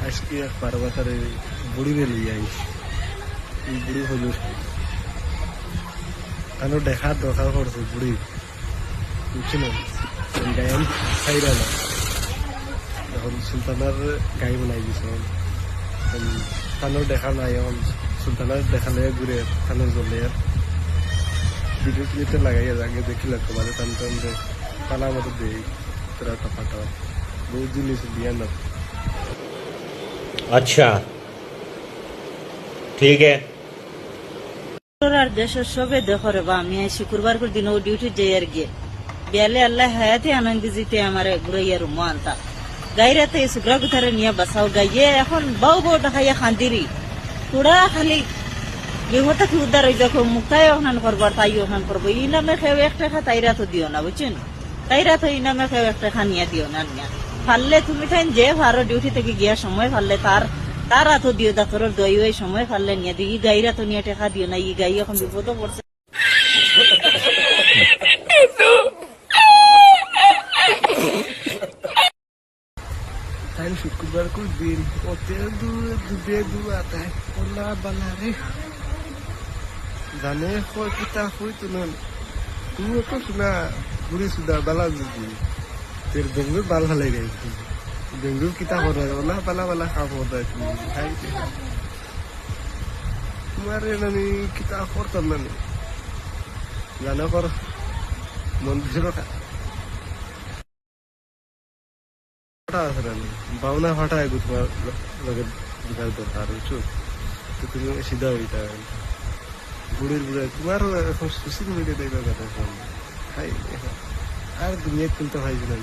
আজকে পার্বতারে বুড়িরে লইয়া আইস এই বুড়ি হইল আনো দেখার দরকার পড়ছে বুড়ি বুঝছেন গায়ন খাইরা না এখন সুলতানার গাই বানাই দিছে থানোর দেখা নাই এখন সুলতানার দেখালে ঘুরে থানোর জলে ভিডিও ক্লিপটা লাগাইয়া আগে দেখিল তোমাদের টান টান পালা মতো দেই তোরা টাপাটা বহুত জিনিস দিয়া না अच्छा ठीक है আর দেশের সবে দেখো রে বা আমি শুক্রবার করে দিন ও ডিউটি যাই আর গিয়ে বেলে আল্লাহ হায়াতে আনন্দ জিতে আমার ঘুরাইয়া রুমো আনতা গাইরাতে শুক্রা কোথারে নিয়ে বাসাও গাইয়ে এখন বাউ বাউ টাকাইয়া খান্দিরি তোরা খালি বিহতা কি উদ্ধার হয়ে দেখো মুক্তাই ওখান করবার তাই ওখান করবো ই নামে খেয়ে একটা খা তাইরা তো দিও না বুঝছেন তাইরা তো এই নামে খেয়ে একটা খানিয়া দিও না নিয়া ফাললে তুমি তাই যে ভারো ডিউটি থেকে গিয়া সময় ফাললে তার তো দিও ডাক্তার দই ওই সময় ফাললে নিয়ে দিই গাইরা তো নিয়ে টেকা দিও না ই গাই এখন বিপদ পড়ছে তাই শুক্রবার কোন দিন ওতে দুবে দুয়াতে ওলা বানারে জানে কই কিতা কই তুনন তুই তো শুনা বুড়ি সুদা বালা যদি তের বেঙ্গুর বাল ভালে গেছে বেঙ্গুর কিতা করে ওলা বালা বালা খাব দেয় তুমি খাই তোমার নানি কিতা করতাম নানি জানো কর মন্দির ভাওনা ফাটা তোমার লগে দিবার দরকার বুঝছো তো তুমি সিধা হইতা বুড়ির বুড়ে তোমার এখন সোশ্যাল মিডিয়া দেখবার কথা এখন হাই আর দুনিয়া খুলতে হয় না